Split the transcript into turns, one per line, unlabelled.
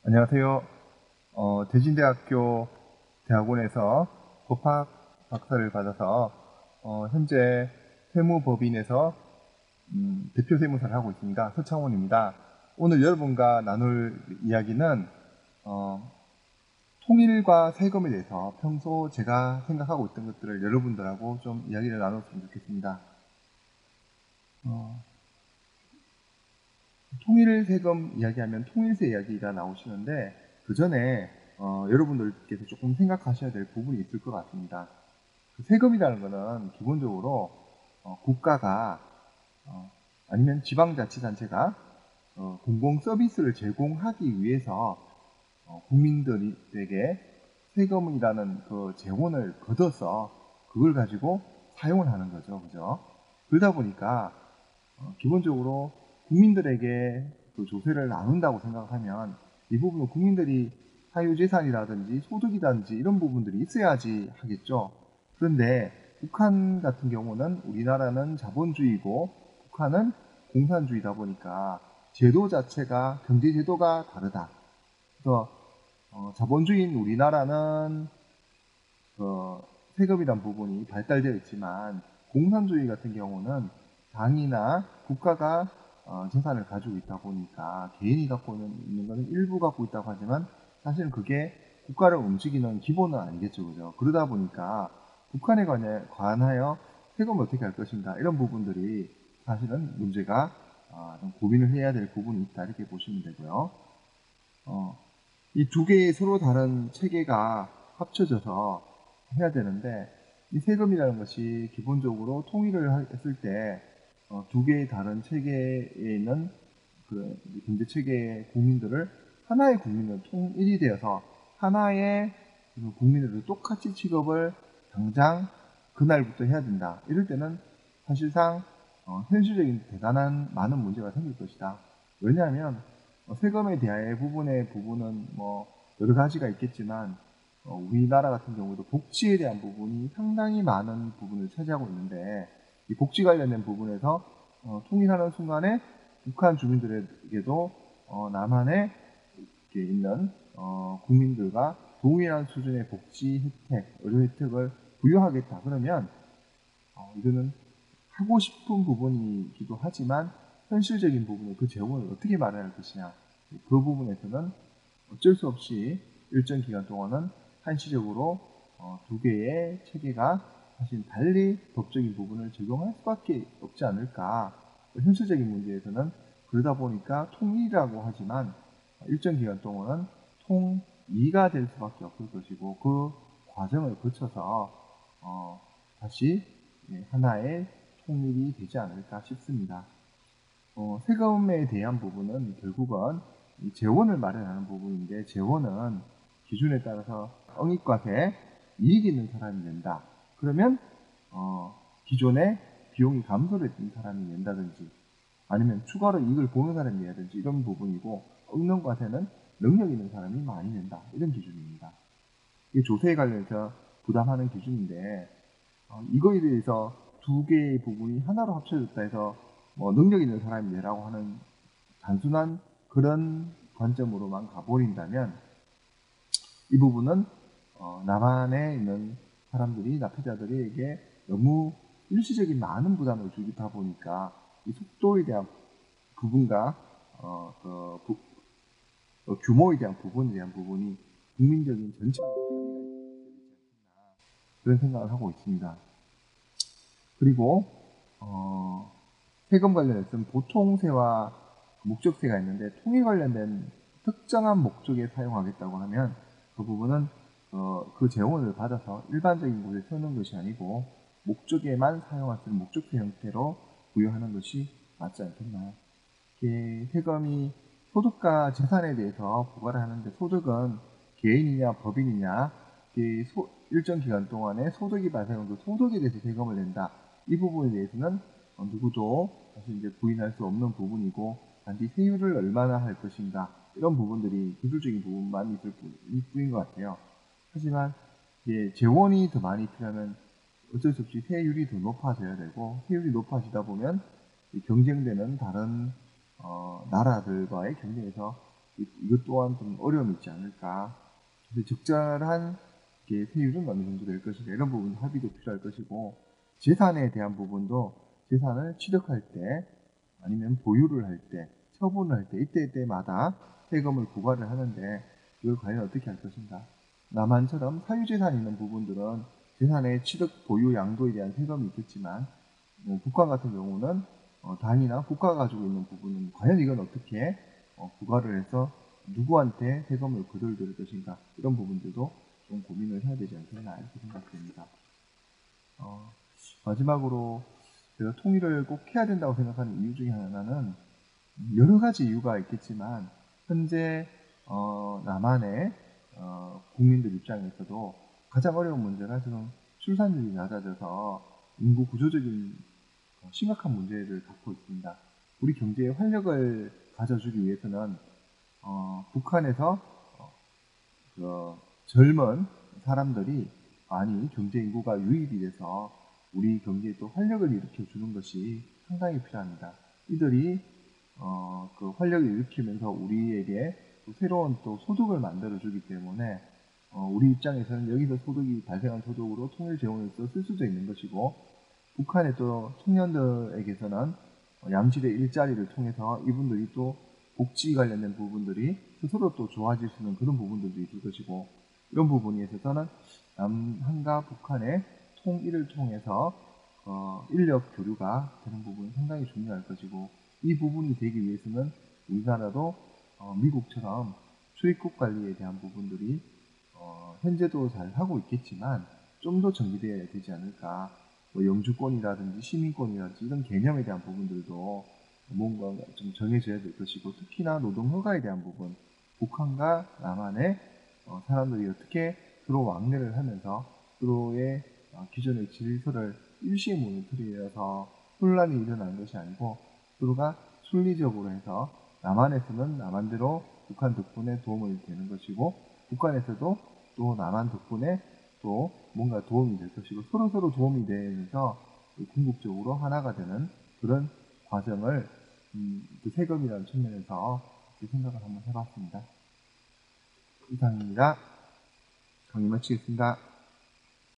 안녕하세요. 대진대학교 대학원에서 법학 박사를 받아서 현재 세무법인에서 대표 세무사를 하고 있습니다. 서창원입니다. 오늘 여러분과 나눌 이야기는 어, 통일과 세금에 대해서 평소 제가 생각하고 있던 것들을 여러분들하고 좀 이야기를 나눴으면 좋겠습니다. 통일 세금 이야기하면 통일세 이야기가 나오시는데 그 전에 여러분들께서 조금 생각하셔야 될 부분이 있을 것 같습니다. 그 세금이라는 것은 기본적으로 국가가 아니면 지방자치단체가 공공 서비스를 제공하기 위해서 국민들에게 세금이라는 그 재원을 걷어서 그걸 가지고 사용을 하는 거죠. 그죠? 그러다 보니까 기본적으로 국민들에게 그 조세를 나눈다고 생각하면 이 부분은 국민들이 사유재산이라든지 소득이라든지 이런 부분들이 있어야지 하겠죠. 그런데 북한 같은 경우는 우리나라는 자본주의고 북한은 공산주의다 보니까 제도 자체가 경제제도가 다르다. 그래서 자본주의인 우리나라는 그 세금이란 부분이 발달되어 있지만 공산주의 같은 경우는 당이나 국가가 재산을 가지고 있다 보니까 개인이 갖고 있는 것은 일부 갖고 있다고 하지만 사실은 그게 국가를 움직이는 기본은 아니겠죠. 그죠? 그러다 보니까 북한에 관하여 세금을 어떻게 할 것인가 이런 부분들이 사실은 문제가 좀 고민을 해야 될 부분이 있다 이렇게 보시면 되고요. 이 두 개의 서로 다른 체계가 합쳐져서 해야 되는데 이 세금이라는 것이 기본적으로 통일을 했을 때 두 개의 다른 체계에 있는 그 경제 체계의 국민들을 하나의 국민으로 통일이 되어서 하나의 국민으로 똑같이 취급을 당장 그날부터 해야 된다. 이럴 때는 사실상 현실적인 대단한 많은 문제가 생길 것이다. 왜냐하면 세금에 대한 부분은 뭐 여러 가지가 있겠지만 우리나라 같은 경우도 복지에 대한 부분이 상당히 많은 부분을 차지하고 있는데 이 복지 관련된 부분에서 통일하는 순간에 북한 주민들에게도 남한에 있는 국민들과 동일한 수준의 복지 혜택, 의료 혜택을 부여하겠다. 그러면 이거는 하고 싶은 부분이기도 하지만 현실적인 부분에 그 재원을 어떻게 마련할 것이냐. 그 부분에서는 어쩔 수 없이 일정 기간 동안은 한시적으로 두 개의 체계가 사실 달리 법적인 부분을 적용할 수밖에 없지 않을까. 현실적인 문제에서는 그러다 보니까 통일이라고 하지만 일정 기간 동안은 통이가 될 수밖에 없을 것이고 그 과정을 거쳐서 다시 하나의 통일이 되지 않을까 싶습니다. 세금에 대한 부분은 결국은 이 재원을 마련하는 부분인데 재원은 기준에 따라서 영입과세 이익이 있는 사람이 낸다. 그러면 기존에 비용이 감소를 했던 사람이 낸다든지 아니면 추가로 이익을 보는 사람이 내야든지 이런 부분이고 없는 과세는 능력 있는 사람이 많이 낸다. 이런 기준입니다. 이게 조세에 관련해서 부담하는 기준인데 이거에 대해서 두 개의 부분이 하나로 합쳐졌다 해서 뭐 능력 있는 사람이 내라고 하는 단순한 그런 관점으로만 가버린다면 이 부분은 남한에 있는 사람들이 납세자들에게 너무 일시적인 많은 부담을 주다 보니까 이 속도에 대한 부분과 규모에 대한 부분에 대한 부분이 국민적인 전체적인 그런 생각을 하고 있습니다. 그리고 세금 관련해서는 보통세와 목적세가 있는데 통일 관련된 특정한 목적에 사용하겠다고 하면 그 부분은 그 재원을 받아서 일반적인 곳에 쓰는 것이 아니고 목적에만 사용할 수 있는 목적세 형태로 부여하는 것이 맞지 않겠나요? 세금이 소득과 재산에 대해서 부과를 하는데 소득은 개인이냐 법인이냐 일정 기간 동안에 소득이 발생해도 소득에 대해서 세금을 낸다. 이 부분에 대해서는 누구도 사실 이제 부인할 수 없는 부분이고 단지 세율을 얼마나 할 것인가 이런 부분들이 기술적인 부분만 있을 뿐인 것 같아요. 하지만 재원이 더 많이 필요하면 어쩔 수 없이 세율이 더 높아져야 되고 세율이 높아지다 보면 경쟁되는 다른 나라들과의 경쟁에서 이것 또한 좀 어려움이 있지 않을까. 그래서 적절한 세율은 어느 정도 될 것인가, 이런 부분 합의도 필요할 것이고, 재산에 대한 부분도 재산을 취득할 때 아니면 보유를 할 때, 처분을 할 때 이때마다 세금을 부과를 하는데 이걸 과연 어떻게 할 것인가. 남한처럼 사유재산이 있는 부분들은 재산의 취득, 보유, 양도에 대한 세금이 있겠지만, 북한 같은 경우는 단위나 국가가 가지고 있는 부분은 과연 이건 어떻게 부과를 해서 누구한테 세금을 거둘 것인가, 이런 부분들도 좀 고민을 해야 되지 않겠나, 이렇게 생각됩니다. 마지막으로 제가 통일을 꼭 해야 된다고 생각하는 이유 중에 하나는, 여러 가지 이유가 있겠지만 현재 남한의 국민들 입장에서도 가장 어려운 문제가 지금 출산율이 낮아져서 인구 구조적인 심각한 문제를 갖고 있습니다. 우리 경제에 활력을 가져주기 위해서는 북한에서 그 젊은 사람들이 많이 경제 인구가 유입이 돼서 우리 경제에 또 활력을 일으켜 주는 것이 상당히 필요합니다. 이들이 그 활력을 일으키면서 우리에게 또 새로운 또 소득을 만들어 주기 때문에 우리 입장에서는 여기서 소득이 발생한 소득으로 통일 재원에서 쓸 수도 있는 것이고, 북한의 또 청년들에게서는 양질의 일자리를 통해서 이분들이 또 복지 관련된 부분들이 스스로 또 좋아질 수 있는 그런 부분들도 있을 것이고, 이런 부분에 있어서는 남한과 북한의 통일을 통해서 인력 교류가 되는 부분이 상당히 중요할 것이고, 이 부분이 되기 위해서는 우리나라도 미국처럼 출입국 관리에 대한 부분들이 현재도 잘 하고 있겠지만 좀 더 정비되어야 되지 않을까. 뭐 영주권이라든지 시민권이라든지 이런 개념에 대한 부분들도 뭔가 좀 정해져야 될 것이고, 특히나 노동허가에 대한 부분, 북한과 남한의 사람들이 어떻게 서로 왕래를 하면서 서로의 기존의 질서를 일시에 무너뜨려서 혼란이 일어나는 것이 아니고, 서로가 순리적으로 해서 남한에서는 남한대로 북한 덕분에 도움을 되는 것이고, 북한에서도 또 남한 덕분에 또 뭔가 도움이 될 것이고, 서로서로 도움이 되면서 궁극적으로 하나가 되는 그런 과정을 그 세금이라는 측면에서 생각을 한번 해봤습니다. 이상입니다. 강의 마치겠습니다.